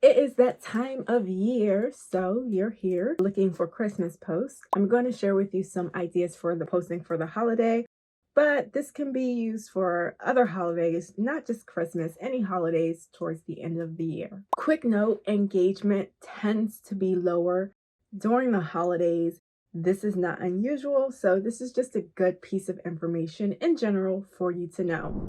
It is that time of year, so you're here looking for Christmas posts. I'm going to share with you some ideas for the posting for the holiday, but this can be used for other holidays, not just Christmas, any holidays towards the end of the year. Quick note, engagement tends to be lower during the holidays. This is not unusual, so this is just a good piece of information in general for you to know.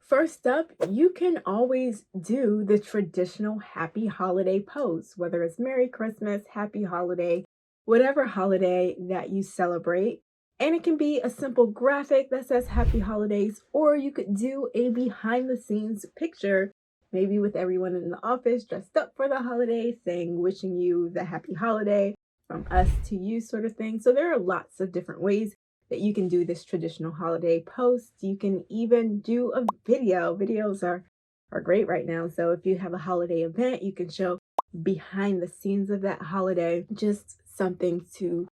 First up, you can always do the traditional happy holiday post, whether it's Merry Christmas, Happy Holiday, whatever holiday that you celebrate. And it can be a simple graphic that says Happy Holidays, or you could do a behind the scenes picture, maybe with everyone in the office dressed up for the holiday, saying, wishing you the happy holiday from us to you sort of thing. So there are lots of different ways that you can do this traditional holiday post. You can even do a video. Videos are great right now. So if you have a holiday event, you can show behind the scenes of that holiday, just something to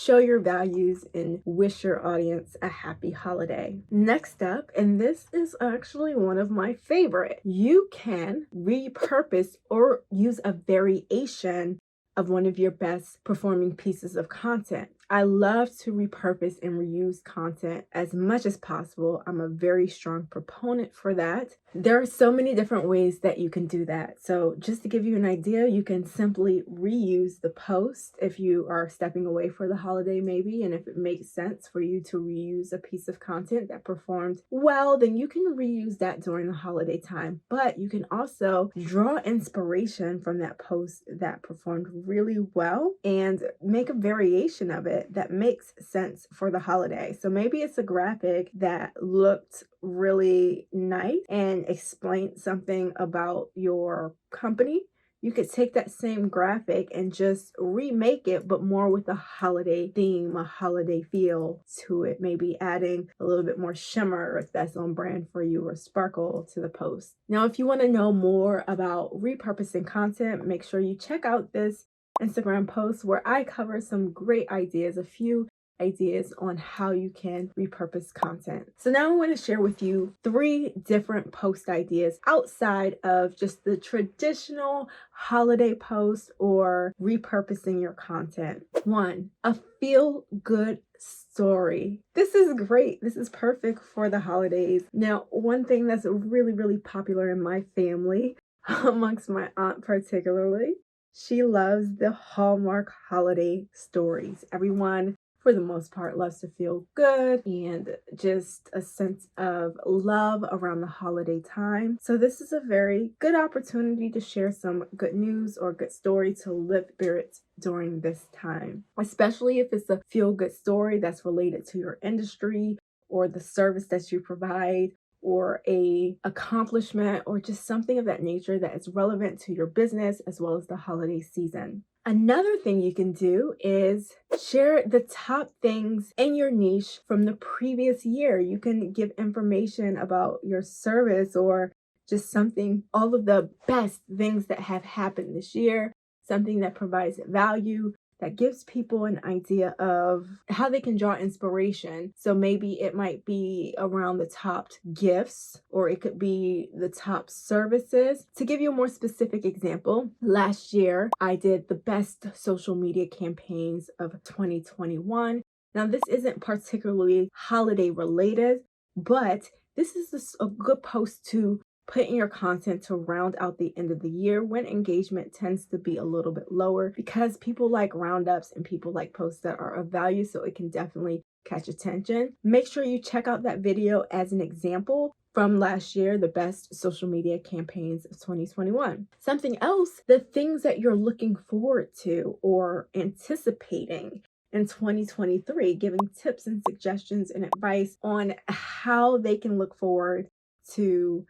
show your values and wish your audience a happy holiday. Next up, and this is actually one of my favorite, you can repurpose or use a variation of one of your best performing pieces of content. I love to repurpose and reuse content as much as possible. I'm a very strong proponent for that. There are so many different ways that you can do that. So just to give you an idea, you can simply reuse the post if you are stepping away for the holiday maybe, and if it makes sense for you to reuse a piece of content that performed well, then you can reuse that during the holiday time. But you can also draw inspiration from that post that performed really well and make a variation of it that makes sense for the holiday. So maybe it's a graphic that looked really nice and explained something about your company. You could take that same graphic and just remake it, but more with a holiday theme, a holiday feel to it, maybe adding a little bit more shimmer if that's on brand for you, or sparkle to the post. Now, if you want to know more about repurposing content, make sure you check out this Instagram post where I cover some great ideas, a few ideas on how you can repurpose content. So now I want to share with you 3 different post ideas outside of just the traditional holiday post or repurposing your content. 1, a feel-good story. This is great. This is perfect for the holidays. Now, one thing that's really popular in my family, amongst my aunt particularly, she loves the Hallmark holiday stories. Everyone, for the most part, loves to feel good and just a sense of love around the holiday time. So this is a very good opportunity to share some good news or good story to lift spirits during this time, especially if it's a feel-good story that's related to your industry or the service that you provide, or a accomplishment, or just something of that nature that is relevant to your business as well as the holiday season. Another thing you can do is share the top things in your niche from the previous year. You can give information about your service or just something, all of the best things that have happened this year, something that provides value, that gives people an idea of how they can draw inspiration. So maybe it might be around the top gifts, or it could be the top services. To give you a more specific example, last year I did the best social media campaigns of 2021. Now, this isn't particularly holiday related, but this is a good post to put in your content to round out the end of the year when engagement tends to be a little bit lower, because people like roundups and people like posts that are of value, so it can definitely catch attention. Make sure you check out that video as an example from last year, the best social media campaigns of 2021. Something else, the things that you're looking forward to or anticipating in 2023, giving tips and suggestions and advice on how they can look forward to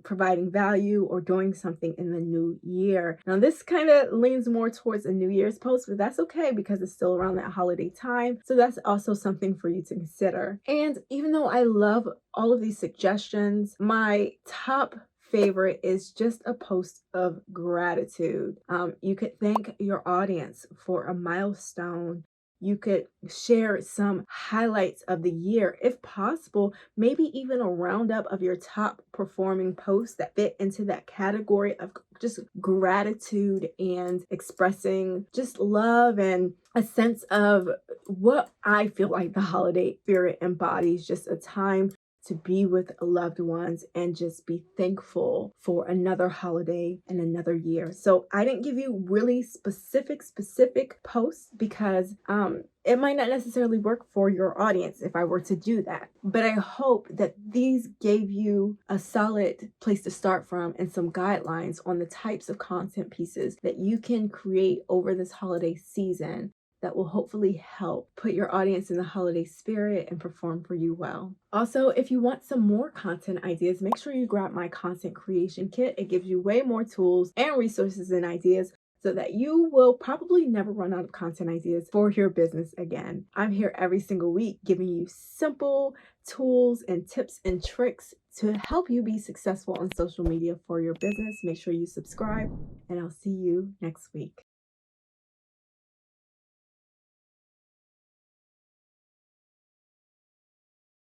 providing value or doing something in the new year. Now, this kind of leans more towards a New Year's post, but that's okay because it's still around that holiday time. So that's also something for you to consider. And even though I love all of these suggestions, my top favorite is just a post of gratitude. You could thank your audience for a milestone You could share some highlights of the year, if possible, maybe even a roundup of your top performing posts that fit into that category of just gratitude and expressing just love and a sense of what I feel like the holiday spirit embodies, just a time to be with loved ones and just be thankful for another holiday and another year. So I didn't give you really specific posts because it might not necessarily work for your audience if I were to do that. But I hope that these gave you a solid place to start from and some guidelines on the types of content pieces that you can create over this holiday season that will hopefully help put your audience in the holiday spirit and perform for you well. Also, if you want some more content ideas, make sure you grab my content creation kit. It gives you way more tools and resources and ideas so that you will probably never run out of content ideas for your business again. I'm here every single week giving you simple tools and tips and tricks to help you be successful on social media for your business. Make sure you subscribe, and I'll see you next week.